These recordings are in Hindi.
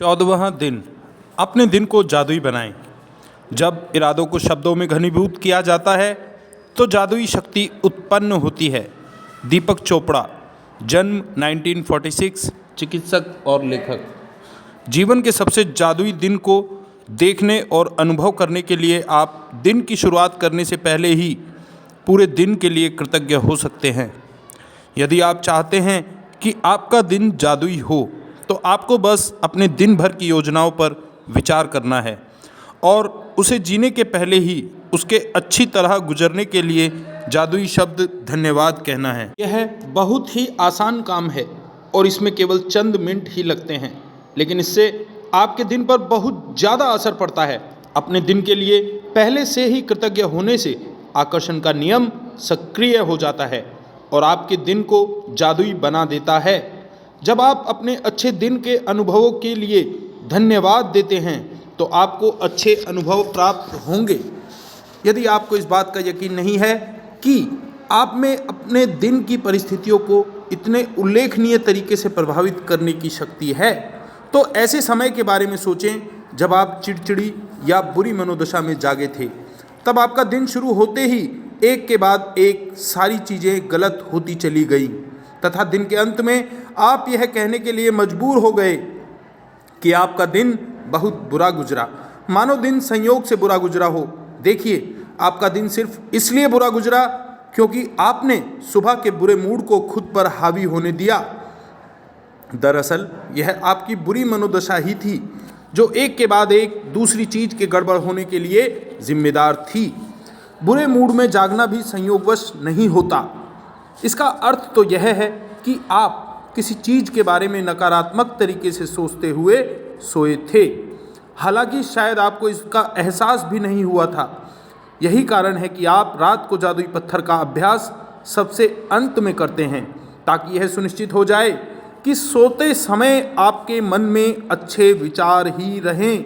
14वां दिन। अपने दिन को जादुई बनाएं। जब इरादों को शब्दों में घनीभूत किया जाता है तो जादुई शक्ति उत्पन्न होती है। दीपक चोपड़ा, जन्म 1946, चिकित्सक और लेखक। जीवन के सबसे जादुई दिन को देखने और अनुभव करने के लिए आप दिन की शुरुआत करने से पहले ही पूरे दिन के लिए कृतज्ञ हो सकते हैं। यदि आप चाहते हैं कि आपका दिन जादुई हो तो आपको बस अपने दिन भर की योजनाओं पर विचार करना है और उसे जीने के पहले ही उसके अच्छी तरह गुजरने के लिए जादुई शब्द धन्यवाद कहना है। यह बहुत ही आसान काम है और इसमें केवल चंद मिनट ही लगते हैं, लेकिन इससे आपके दिन पर बहुत ज़्यादा असर पड़ता है। अपने दिन के लिए पहले से ही कृतज्ञ होने से आकर्षण का नियम सक्रिय हो जाता है और आपके दिन को जादुई बना देता है। जब आप अपने अच्छे दिन के अनुभवों के लिए धन्यवाद देते हैं तो आपको अच्छे अनुभव प्राप्त होंगे। यदि आपको इस बात का यकीन नहीं है कि आप में अपने दिन की परिस्थितियों को इतने उल्लेखनीय तरीके से प्रभावित करने की शक्ति है, तो ऐसे समय के बारे में सोचें जब आप चिड़चिड़ी या बुरी मनोदशा में जागे थे। तब आपका दिन शुरू होते ही एक के बाद एक सारी चीज़ें गलत होती चली गई तथा दिन के अंत में आप यह कहने के लिए मजबूर हो गए कि आपका दिन बहुत बुरा गुजरा, मानो दिन संयोग से बुरा गुजरा हो। देखिए, आपका दिन सिर्फ इसलिए बुरा गुजरा क्योंकि आपने सुबह के बुरे मूड को खुद पर हावी होने दिया। दरअसल यह आपकी बुरी मनोदशा ही थी जो एक के बाद एक दूसरी चीज के गड़बड़ होने के लिए जिम्मेदार थी। बुरे मूड में जागना भी संयोगवश नहीं होता। इसका अर्थ तो यह है कि आप किसी चीज के बारे में नकारात्मक तरीके से सोचते हुए सोए थे, हालांकि शायद आपको इसका एहसास भी नहीं हुआ था। यही कारण है कि आप रात को जादुई पत्थर का अभ्यास सबसे अंत में करते हैं, ताकि यह सुनिश्चित हो जाए कि सोते समय आपके मन में अच्छे विचार ही रहें।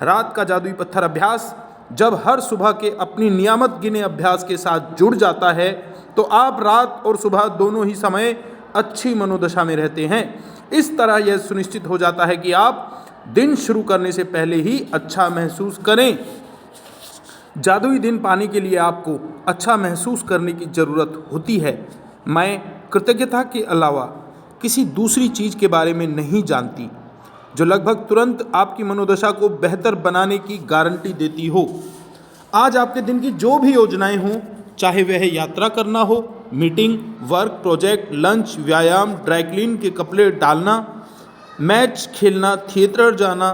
रात का जादुई पत्थर अभ्यास जब हर सुबह के अपनी नियामत गिने अभ्यास के साथ जुड़ जाता है तो आप रात और सुबह दोनों ही समय अच्छी मनोदशा में रहते हैं। इस तरह यह सुनिश्चित हो जाता है कि आप दिन शुरू करने से पहले ही अच्छा महसूस करें। जादुई दिन पाने के लिए आपको अच्छा महसूस करने की ज़रूरत होती है। मैं कृतज्ञता के अलावा किसी दूसरी चीज़ के बारे में नहीं जानती जो लगभग तुरंत आपकी मनोदशा को बेहतर बनाने की गारंटी देती हो। आज आपके दिन की जो भी योजनाएं हों, चाहे वह यात्रा करना हो, मीटिंग, वर्क प्रोजेक्ट, लंच, व्यायाम, ड्राई क्लीन के कपड़े डालना, मैच खेलना, थिएटर जाना,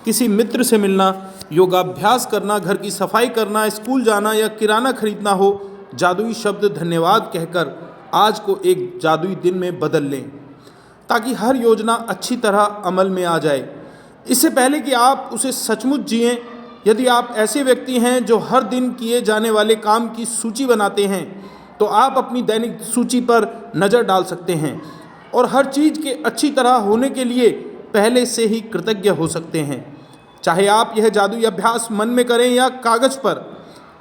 किसी मित्र से मिलना, योगाभ्यास करना, घर की सफाई करना, स्कूल जाना या किराना खरीदना हो, जादुई शब्द धन्यवाद कहकर आज को एक जादुई दिन में बदल लें ताकि हर योजना अच्छी तरह अमल में आ जाए। इससे पहले कि आप उसे सचमुच जिएं, यदि आप ऐसे व्यक्ति हैं जो हर दिन किए जाने वाले काम की सूची बनाते हैं तो आप अपनी दैनिक सूची पर नज़र डाल सकते हैं और हर चीज़ के अच्छी तरह होने के लिए पहले से ही कृतज्ञ हो सकते हैं। चाहे आप यह जादुई अभ्यास मन में करें या कागज़ पर,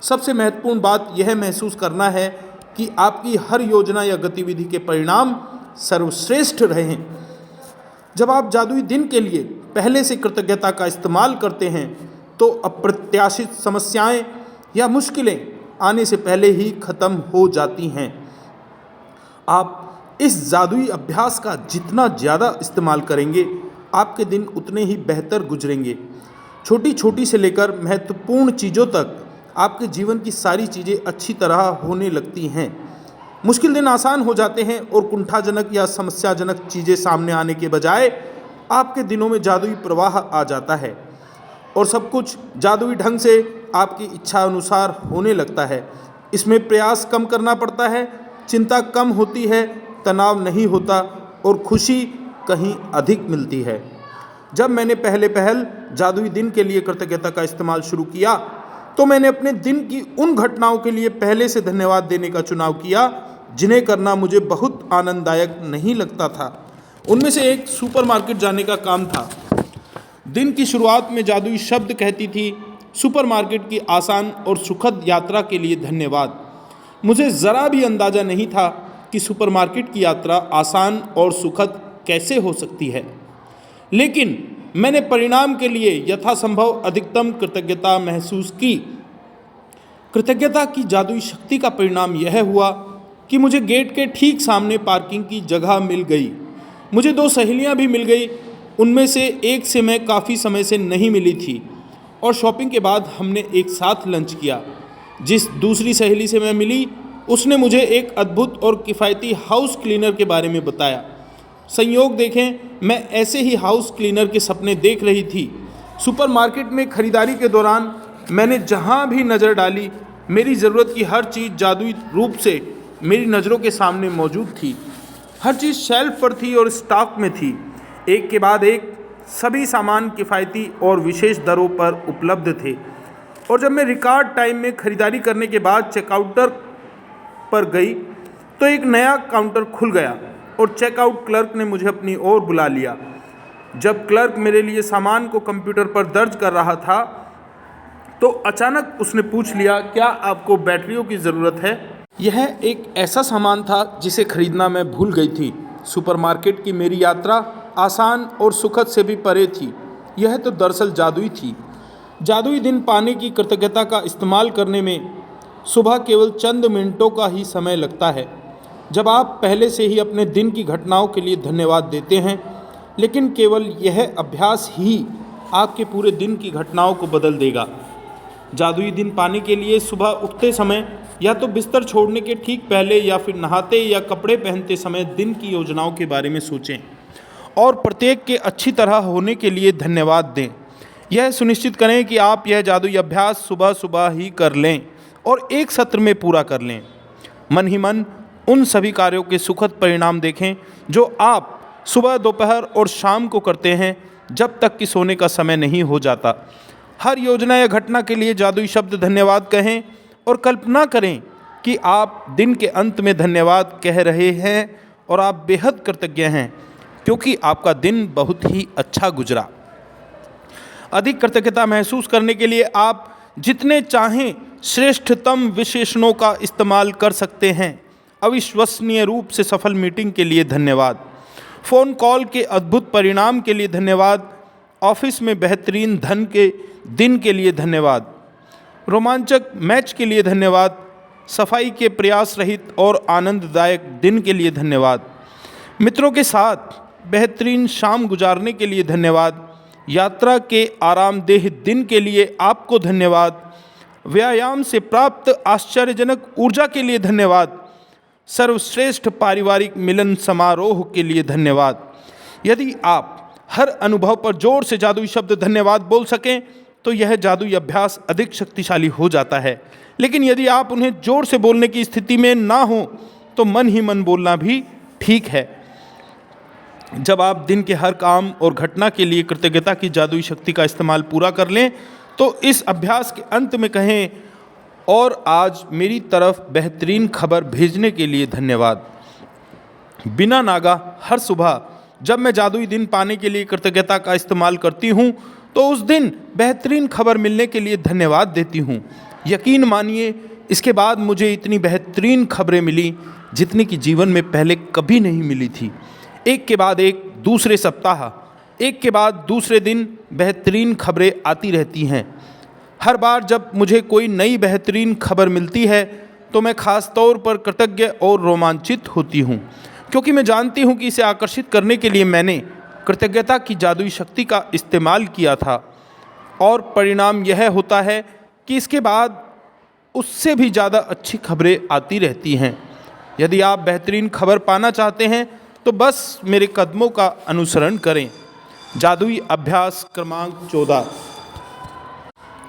सबसे महत्वपूर्ण बात यह महसूस करना है कि आपकी हर योजना या गतिविधि के परिणाम सर्वश्रेष्ठ रहें। जब आप जादुई दिन के लिए पहले से कृतज्ञता का इस्तेमाल करते हैं तो अप्रत्याशित समस्याएं या मुश्किलें आने से पहले ही खत्म हो जाती हैं। आप इस जादुई अभ्यास का जितना ज़्यादा इस्तेमाल करेंगे, आपके दिन उतने ही बेहतर गुजरेंगे। छोटी छोटी से लेकर महत्वपूर्ण चीज़ों तक आपके जीवन की सारी चीज़ें अच्छी तरह होने लगती हैं। मुश्किल दिन आसान हो जाते हैं और कुंठाजनक या समस्याजनक चीज़ें सामने आने के बजाय आपके दिनों में जादुई प्रवाह आ जाता है और सब कुछ जादुई ढंग से आपकी इच्छा अनुसार होने लगता है। इसमें प्रयास कम करना पड़ता है, चिंता कम होती है, तनाव नहीं होता और खुशी कहीं अधिक मिलती है। जब मैंने पहल जादुई दिन के लिए कृतज्ञता का इस्तेमाल शुरू किया तो मैंने अपने दिन की उन घटनाओं के लिए पहले से धन्यवाद देने का चुनाव किया जिन्हें करना मुझे बहुत आनंददायक नहीं लगता था। उनमें से एक सुपरमार्केट जाने का काम था। दिन की शुरुआत में जादुई शब्द कहती थी, सुपरमार्केट की आसान और सुखद यात्रा के लिए धन्यवाद। मुझे ज़रा भी अंदाज़ा नहीं था कि सुपरमार्केट की यात्रा आसान और सुखद कैसे हो सकती है, लेकिन मैंने परिणाम के लिए यथासंभव अधिकतम कृतज्ञता महसूस की। कृतज्ञता की जादुई शक्ति का परिणाम यह हुआ कि मुझे गेट के ठीक सामने पार्किंग की जगह मिल गई। मुझे 2 सहेलियां भी मिल गई। उनमें से एक से मैं काफ़ी समय से नहीं मिली थी और शॉपिंग के बाद हमने एक साथ लंच किया। जिस दूसरी सहेली से मैं मिली उसने मुझे एक अद्भुत और किफ़ायती हाउस क्लीनर के बारे में बताया। संयोग देखें, मैं ऐसे ही हाउस क्लीनर के सपने देख रही थी। सुपरमार्केट में खरीदारी के दौरान मैंने जहां भी नज़र डाली, मेरी ज़रूरत की हर चीज़ जादुई रूप से मेरी नज़रों के सामने मौजूद थी। हर चीज़ शेल्फ पर थी और स्टॉक में थी। एक के बाद एक सभी सामान किफ़ायती और विशेष दरों पर उपलब्ध थे। और जब मैं रिकॉर्ड टाइम में खरीदारी करने के बाद चेकआउटर पर गई तो एक नया काउंटर खुल गया और चेकआउट क्लर्क ने मुझे अपनी ओर बुला लिया। जब क्लर्क मेरे लिए सामान को कंप्यूटर पर दर्ज कर रहा था तो अचानक उसने पूछ लिया, क्या आपको बैटरियों की ज़रूरत है? यह एक ऐसा सामान था जिसे खरीदना मैं भूल गई थी। सुपरमार्केट की मेरी यात्रा आसान और सुखद से भी परे थी। यह तो दरअसल जादुई थी। जादुई दिन पाने की कृतज्ञता का इस्तेमाल करने में सुबह केवल चंद मिनटों का ही समय लगता है। जब आप पहले से ही अपने दिन की घटनाओं के लिए धन्यवाद देते हैं, लेकिन केवल यह अभ्यास ही आपके पूरे दिन की घटनाओं को बदल देगा। जादुई दिन पाने के लिए सुबह उठते समय या तो बिस्तर छोड़ने के ठीक पहले या फिर नहाते या कपड़े पहनते समय दिन की योजनाओं के बारे में सोचें और प्रत्येक के अच्छी तरह होने के लिए धन्यवाद दें। यह सुनिश्चित करें कि आप यह जादुई अभ्यास सुबह सुबह ही कर लें और एक सत्र में पूरा कर लें। मन ही मन उन सभी कार्यों के सुखद परिणाम देखें जो आप सुबह, दोपहर और शाम को करते हैं जब तक कि सोने का समय नहीं हो जाता। हर योजना या घटना के लिए जादुई शब्द धन्यवाद कहें और कल्पना करें कि आप दिन के अंत में धन्यवाद कह रहे हैं और आप बेहद कृतज्ञ हैं क्योंकि आपका दिन बहुत ही अच्छा गुजरा। अधिक कृतज्ञता महसूस करने के लिए आप जितने चाहें श्रेष्ठतम विशेषणों का इस्तेमाल कर सकते हैं। अविश्वसनीय रूप से सफल मीटिंग के लिए धन्यवाद, फ़ोन कॉल के अद्भुत परिणाम के लिए धन्यवाद, ऑफिस में बेहतरीन धन के दिन के लिए धन्यवाद, रोमांचक मैच के लिए धन्यवाद, सफाई के प्रयास रहित और आनंददायक दिन के लिए धन्यवाद, मित्रों के साथ बेहतरीन शाम गुजारने के लिए धन्यवाद, यात्रा के आरामदेह दिन के लिए आपको धन्यवाद, व्यायाम से प्राप्त आश्चर्यजनक ऊर्जा के लिए धन्यवाद, सर्वश्रेष्ठ पारिवारिक मिलन समारोह के लिए धन्यवाद। यदि आप हर अनुभव पर जोर से जादुई शब्द धन्यवाद बोल सकें तो यह जादुई अभ्यास अधिक शक्तिशाली हो जाता है। लेकिन यदि आप उन्हें जोर से बोलने की स्थिति में ना हो तो मन ही मन बोलना भी ठीक है। जब आप दिन के हर काम और घटना के लिए कृतज्ञता की जादुई शक्ति का इस्तेमाल पूरा कर लें तो इस अभ्यास के अंत में कहें, और आज मेरी तरफ बेहतरीन खबर भेजने के लिए धन्यवाद। बिना नागा हर सुबह जब मैं जादुई दिन पाने के लिए कृतज्ञता का इस्तेमाल करती हूँ तो उस दिन बेहतरीन खबर मिलने के लिए धन्यवाद देती हूँ। यकीन मानिए, इसके बाद मुझे इतनी बेहतरीन खबरें मिली जितनी कि जीवन में पहले कभी नहीं मिली थी। एक के बाद एक दूसरे सप्ताह, एक के बाद दूसरे दिन बेहतरीन खबरें आती रहती हैं। हर बार जब मुझे कोई नई बेहतरीन खबर मिलती है तो मैं ख़ास तौर पर कृतज्ञ और रोमांचित होती हूँ, क्योंकि मैं जानती हूँ कि इसे आकर्षित करने के लिए मैंने कृतज्ञता की जादुई शक्ति का इस्तेमाल किया था। और परिणाम यह होता है कि इसके बाद उससे भी ज़्यादा अच्छी खबरें आती रहती हैं। यदि आप बेहतरीन खबर पाना चाहते हैं तो बस मेरे कदमों का अनुसरण करें। जादुई अभ्यास क्रमांक 14,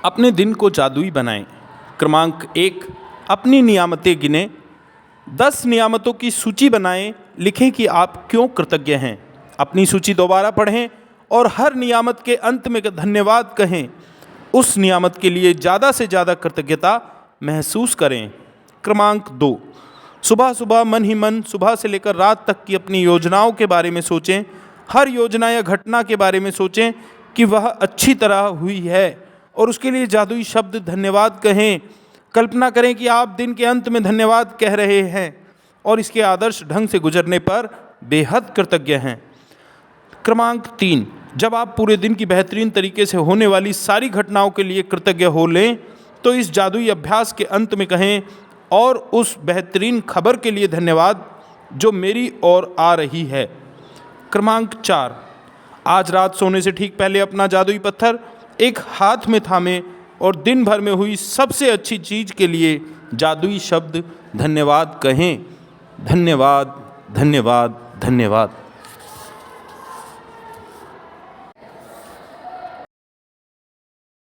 अपने दिन को जादुई बनाएं। क्रमांक 1, अपनी नियामतें गिनें। 10 नियामतों की सूची बनाएं। लिखें कि आप क्यों कृतज्ञ हैं। अपनी सूची दोबारा पढ़ें और हर नियामत के अंत में धन्यवाद कहें। उस नियामत के लिए ज़्यादा से ज़्यादा कृतज्ञता महसूस करें। क्रमांक 2, सुबह सुबह मन ही मन सुबह से लेकर रात तक की अपनी योजनाओं के बारे में सोचें। हर योजना या घटना के बारे में सोचें कि वह अच्छी तरह हुई है और उसके लिए जादुई शब्द धन्यवाद कहें। कल्पना करें कि आप दिन के अंत में धन्यवाद कह रहे हैं और इसके आदर्श ढंग से गुजरने पर बेहद कृतज्ञ हैं। क्रमांक 3, जब आप पूरे दिन की बेहतरीन तरीके से होने वाली सारी घटनाओं के लिए कृतज्ञ हो लें तो इस जादुई अभ्यास के अंत में कहें, और उस बेहतरीन खबर के लिए धन्यवाद जो मेरी ओर आ रही है। क्रमांक 4, आज रात सोने से ठीक पहले अपना जादुई पत्थर एक हाथ में थामें और दिन भर में हुई सबसे अच्छी चीज़ के लिए जादुई शब्द धन्यवाद कहें। धन्यवाद, धन्यवाद, धन्यवाद।